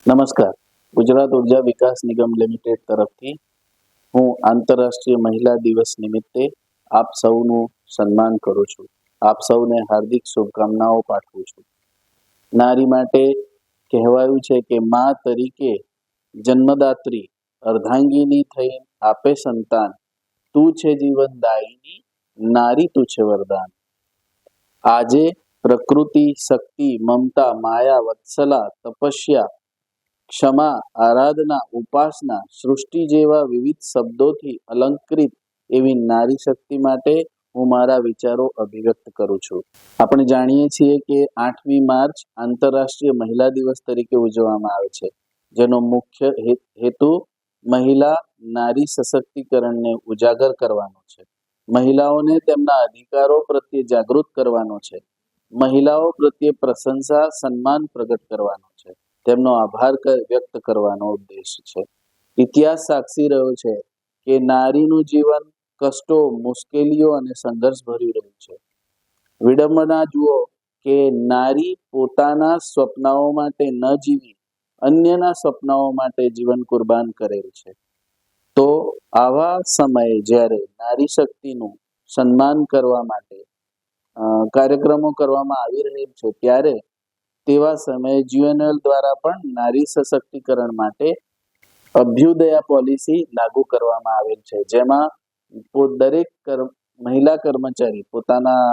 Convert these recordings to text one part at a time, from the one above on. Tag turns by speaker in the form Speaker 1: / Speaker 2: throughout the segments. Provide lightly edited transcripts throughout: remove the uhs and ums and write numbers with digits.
Speaker 1: નમસ્કાર. ગુજરાત ઉર્જા વિકાસ નિગમ લિમિટેડ તરફથી હું આંતરરાષ્ટ્રીય મહિલા દિવસ નિમિત્તે આપ સૌનું સન્માન કરું છું. આપ સૌને હાર્દિક શુભકામનાઓ પાઠવું છું. નારી માટે કહેવાયું છે કે મા તરીકે જન્મદાત્રી અર્ધાંગીની થઈ આપે સંતાન, તું છે જીવનદાયિની, નારી તું છે વરદાન. આજે પ્રકૃતિ, શક્તિ, મમતા, માયા, વત્સલા, તપસ્યા, ક્ષમા, આરાધના, ઉપાસના, સૃષ્ટિ જેવા વિવિધ શબ્દોથી અલંકૃત એવી નારી શક્તિ માટે હું મારા વિચારો અભિવ્યક્ત કરું છું. આપણે જાણીએ છીએ કે 8મી માર્ચ આંતરરાષ્ટ્રીય મહિલા દિવસ તરીકે ઉજવવામાં આવે છે, જેનો મુખ્ય હેતુ મહિલા નારી સશક્તિકરણને ઉજાગર કરવાનો છે. મહિલાઓને તેમના અધિકારો પ્રત્યે જાગૃત કરવાનો છે. મહિલાઓ પ્રત્યે પ્રશંસા, સન્માન પ્રગટ કરવાનો છે. તેમનો આભાર વ્યક્ત કરવાનો ઉદ્દેશ છે. ઇતિહાસ સાક્ષી રહ્યો છે કે નારીનું જીવન કષ્ટો, મુશ્કેલીઓ અને સંઘર્ષ ભર્યું રહ્યું છે. વિડંબના જુઓ કે નારી પોતાના સ્વપ્નાઓ માટે ન જીવી અન્યના સ્વપ્નાઓ માટે જીવન કુરબાન કરેલ છે. તો આવા સમયે જ્યારે નારી શક્તિનું સન્માન કરવા માટે કાર્યક્રમો કરવામાં આવી રહેલ છે, ત્યારે તેવા સમયે જીએનએલ દ્વારા પણ નારી સશક્તિકરણ માટે અભ્યુદયા પોલિસી લાગુ કરવામાં આવેલ છે, જેમાં દરેક મહિલા કર્મચારી પોતાના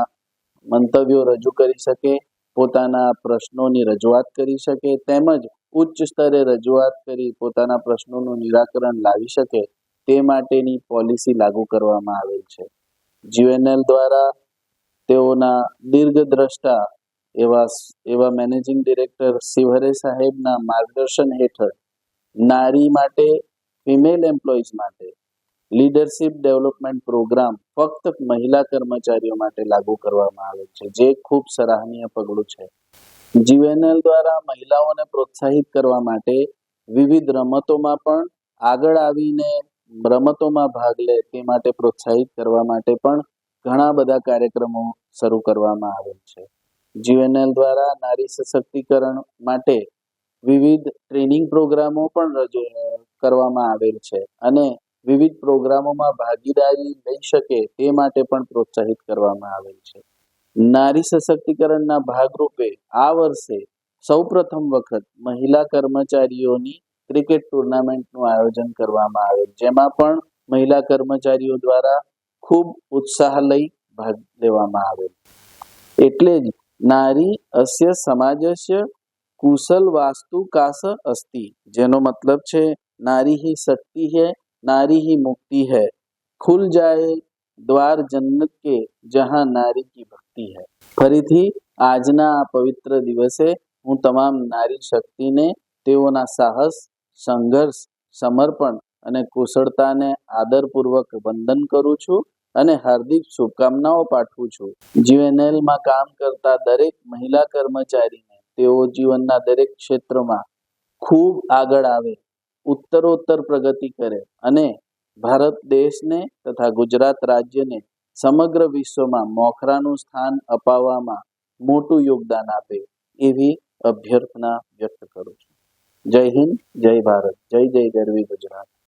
Speaker 1: મંતવ્યો રજૂ કરી શકે, પોતાના પ્રશ્નોની રજૂઆત કરી શકે, તેમજ ઉચ્ચ સ્તરે રજૂઆત કરી પોતાના પ્રશ્નોનું નિરાકરણ લાવી શકે તે માટેની પોલિસી લાગુ કરવામાં આવેલ છે. જીએનએલ દ્વારા તેઓના દીર્ઘદ્રષ્ટા એવા મેનેજિંગ ડિરેક્ટર શિવહરે સાહેબના માર્ગદર્શન હેઠળ નારી માટે, ફિમેલ એમ્પ્લોઈઝ માટે લીડરશિપ ડેવલપમેન્ટ પ્રોગ્રામ ફક્ત મહિલા કર્મચારીઓ માટે લાગુ કરવામાં આવે છે, જે ખૂબ સરાહનીય પગલું છે. જીએનએલ દ્વારા મહિલાઓને પ્રોત્સાહિત કરવા માટે વિવિધ રમતોમાં પણ આગળ આવીને રમતોમાં ભાગ લે તે માટે પ્રોત્સાહિત કરવા માટે પણ ઘણા બધા કાર્યક્રમો શરૂ કરવામાં આવેલ છે. જીએનએલ દ્વારા નારી સશક્તિકરણ માટે વિવિધ ટ્રેનિંગ પ્રોગ્રામો પણ કરવામાં આવેલ છે અને વિવિધ પ્રોગ્રામોમાં ભાગીદારી લઈ શકે તે માટે પણ પ્રોત્સાહિત કરવામાં આવેલ છે. નારી સશક્તિકરણના ભાગરૂપે આ વર્ષે સૌપ્રથમ વખત મહિલા કર્મચારીઓની ક્રિકેટ ટુર્નામેન્ટનું આયોજન કરવામાં આવેલ, જેમાં પણ મહિલા કર્મચારીઓ દ્વારા ખૂબ ઉત્સાહ લઈ ભાગ લેવામાં આવેલ. એટલે જ નારી અસ્ય સમાજસ્ય કુશલ વાસ્તુ કાશ અસ્તિ, જેનો મતલબ છે નારી ही शक्ति है, नारी ही मुक्ति है, खुल जाए द्वार जन्नत के जहां नारी की भक्ति है. ફરીથી આજના આ પવિત્ર દિવસે હું તમામ નારી શક્તિને તેઓના સાહસ, સંઘર્ષ, સમર્પણ અને કુશળતાને આદરપૂર્વક વંદન કરું છું અને હાર્દિક શુભકામનાઓ પાઠવું છું. જીએનએલમાં કામ કરતા દરેક મહિલા કર્મચારીને તેઓ જીવનના દરેક ક્ષેત્રમાં ખૂબ આગળ આવે, ઉત્તરોત્તર પ્રગતિ કરે અને ભારત દેશને તથા ગુજરાત રાજ્યને સમગ્ર વિશ્વમાં મોખરાનું સ્થાન અપાવવામાં મોટું યોગદાન આપે એવી અભ્યર્થના વ્યક્ત કરું છું. જય હિન્દ, જય ભારત, જય જય ગરવી ગુજરાત.